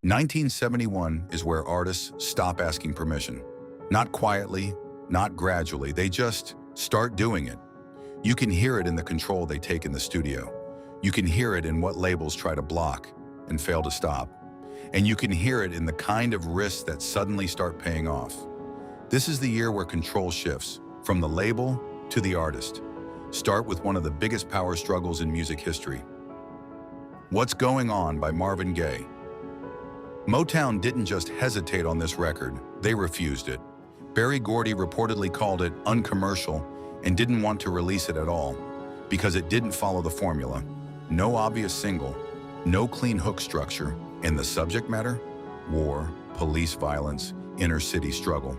1971 is where artists stop asking permission. Not quietly, not gradually, they just start doing it. You can hear it in the control they take in the studio. You can hear it in what labels try to block and fail to stop. And you can hear it in the kind of risks that suddenly start paying off. This is the year where control shifts from the label to the artist. Start with one of the biggest power struggles in music history. What's Going On by Marvin Gaye. Motown didn't just hesitate on this record, they refused it. Berry Gordy reportedly called it uncommercial and didn't want to release it at all because it didn't follow the formula. No obvious single, no clean hook structure, and the subject matter? War, police violence, inner city struggle.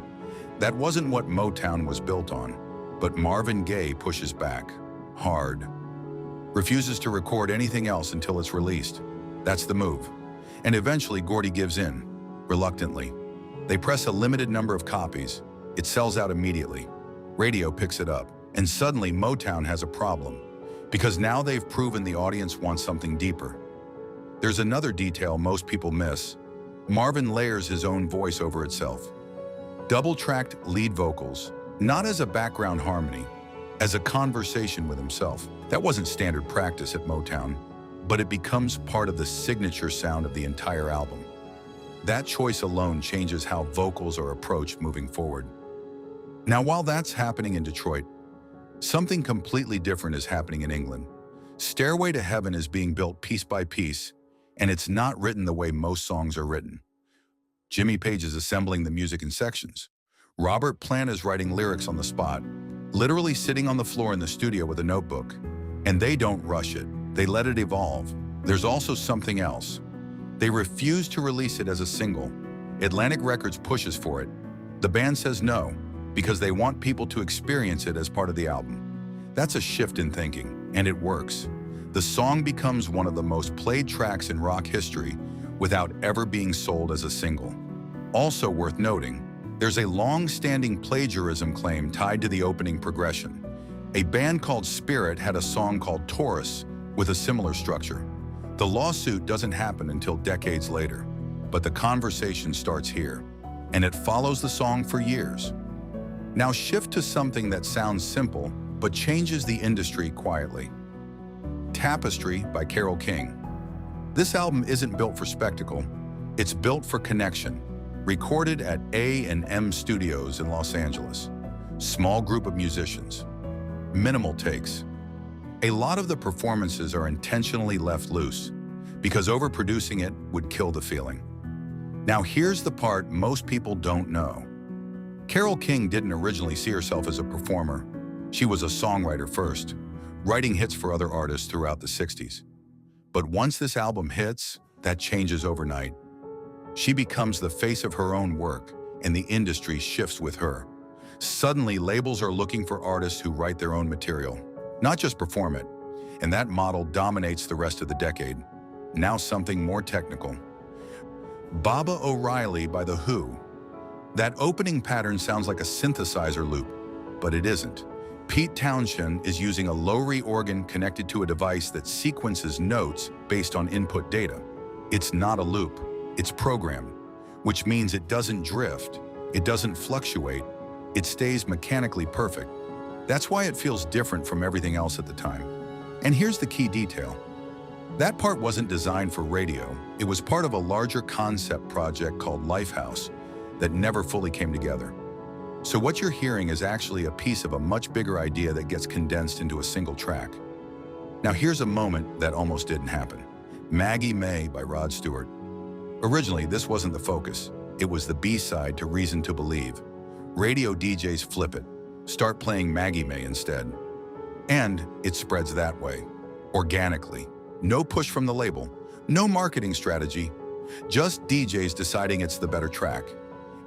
That wasn't what Motown was built on, but Marvin Gaye pushes back, hard. Refuses to record anything else until it's released. That's the move. And eventually Gordy gives in, reluctantly. They press a limited number of copies. It sells out immediately. Radio picks it up, and suddenly Motown has a problem, because now they've proven the audience wants something deeper. There's another detail most people miss. Marvin layers his own voice over itself. Double-tracked lead vocals, not as a background harmony, as a conversation with himself. That wasn't standard practice at Motown, but it becomes part of the signature sound of the entire album. That choice alone changes how vocals are approached moving forward. Now, while that's happening in Detroit, something completely different is happening in England. Stairway to Heaven is being built piece by piece, and it's not written the way most songs are written. Jimmy Page is assembling the music in sections. Robert Plant is writing lyrics on the spot, literally sitting on the floor in the studio with a notebook. And they don't rush it. They let it evolve. There's also something else. They refuse to release it as a single. Atlantic Records pushes for it. The band says no, because they want people to experience it as part of the album. That's a shift in thinking, and it works. The song becomes one of the most played tracks in rock history without ever being sold as a single. Also worth noting, there's a long-standing plagiarism claim tied to the opening progression. A band called Spirit had a song called Taurus with a similar structure. The lawsuit doesn't happen until decades later, but the conversation starts here, and it follows the song for years. Now shift to something that sounds simple, but changes the industry quietly. Tapestry by Carole King. This album isn't built for spectacle, it's built for connection. Recorded at A&M Studios in Los Angeles. Small group of musicians. Minimal takes. A lot of the performances are intentionally left loose because overproducing it would kill the feeling. Now here's the part most people don't know. Carole King didn't originally see herself as a performer. She was a songwriter first, writing hits for other artists throughout the 60s. But once this album hits, that changes overnight. She becomes the face of her own work, and the industry shifts with her. Suddenly, labels are looking for artists who write their own material, not just perform it. And that model dominates the rest of the decade. Now something more technical. Baba O'Reilly by The Who. That opening pattern sounds like a synthesizer loop, but it isn't. Pete Townshend is using a Lowrey organ connected to a device that sequences notes based on input data. It's not a loop. It's programmed, which means it doesn't drift, it doesn't fluctuate, it stays mechanically perfect. That's why it feels different from everything else at the time. And here's the key detail. That part wasn't designed for radio. It was part of a larger concept project called Lifehouse that never fully came together. So what you're hearing is actually a piece of a much bigger idea that gets condensed into a single track. Now here's a moment that almost didn't happen. Maggie May by Rod Stewart. Originally, this wasn't the focus. It was the B-side to Reason to Believe. Radio DJs flip it, start playing Maggie May instead. And it spreads that way, organically. No push from the label, no marketing strategy, just DJs deciding it's the better track.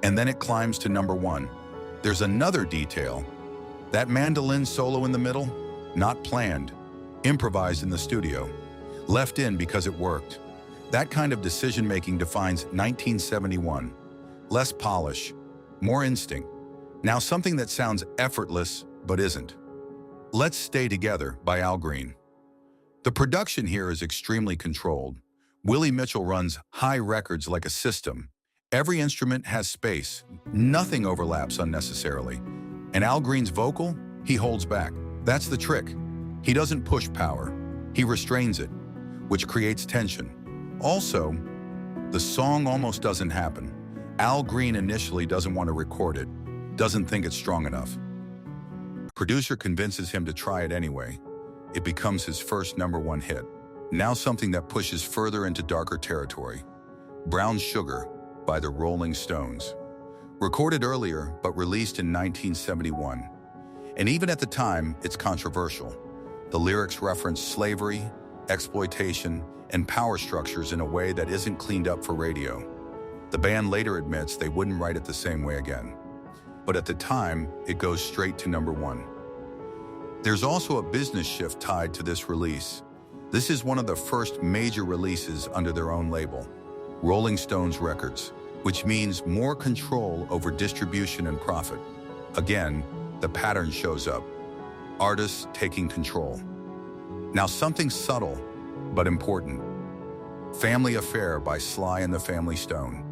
And then it climbs to #1. There's another detail. That mandolin solo in the middle, not planned, improvised in the studio, left in because it worked. That kind of decision-making defines 1971. Less polish, more instinct. Now something that sounds effortless, but isn't. Let's Stay Together by Al Green. The production here is extremely controlled. Willie Mitchell runs high records like a system. Every instrument has space. Nothing overlaps unnecessarily. And Al Green's vocal, he holds back. That's the trick. He doesn't push power. He restrains it, which creates tension. Also, the song almost doesn't happen. Al Green initially doesn't want to record it, doesn't think it's strong enough. Producer convinces him to try it anyway. It becomes his first #1 hit. Now something that pushes further into darker territory. Brown Sugar by the Rolling Stones. Recorded earlier, but released in 1971. And even at the time, it's controversial. The lyrics reference slavery, exploitation, and power structures in a way that isn't cleaned up for radio. The band later admits they wouldn't write it the same way again. But at the time, it goes straight to #1. There's also a business shift tied to this release. This is one of the first major releases under their own label, Rolling Stones Records, which means more control over distribution and profit. Again, the pattern shows up. Artists taking control. Now something subtle, but important. Family Affair by Sly and the Family Stone.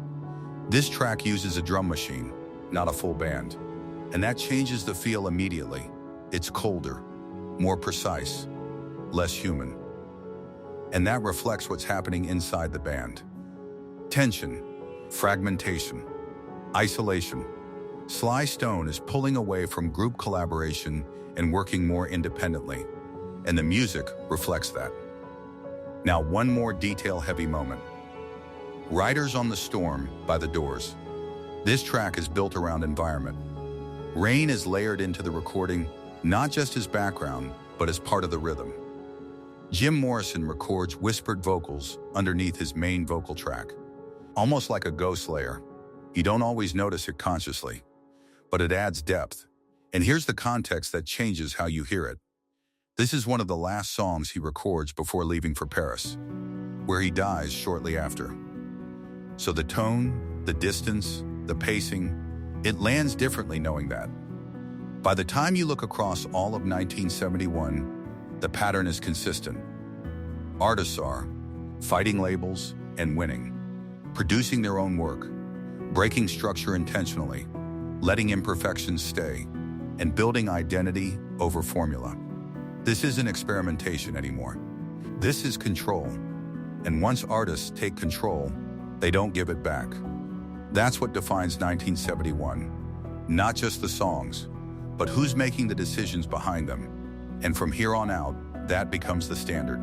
This track uses a drum machine, not a full band. And that changes the feel immediately. It's colder, more precise, less human. And that reflects what's happening inside the band. Tension, fragmentation, isolation. Sly Stone is pulling away from group collaboration and working more independently. And the music reflects that. Now one more detail-heavy moment. Riders on the Storm by The Doors. This track is built around environment. Rain is layered into the recording, not just as background, but as part of the rhythm. Jim Morrison records whispered vocals underneath his main vocal track, almost like a ghost layer. You don't always notice it consciously, but it adds depth. And here's the context that changes how you hear it. This is one of the last songs he records before leaving for Paris, where he dies shortly after. So the tone, the distance, the pacing, it lands differently knowing that. By the time you look across all of 1971, the pattern is consistent. Artists are fighting labels and winning, producing their own work, breaking structure intentionally, letting imperfections stay, and building identity over formula. This isn't experimentation anymore. This is control. And once artists take control, they don't give it back. That's what defines 1971. Not just the songs, but who's making the decisions behind them. And from here on out, that becomes the standard.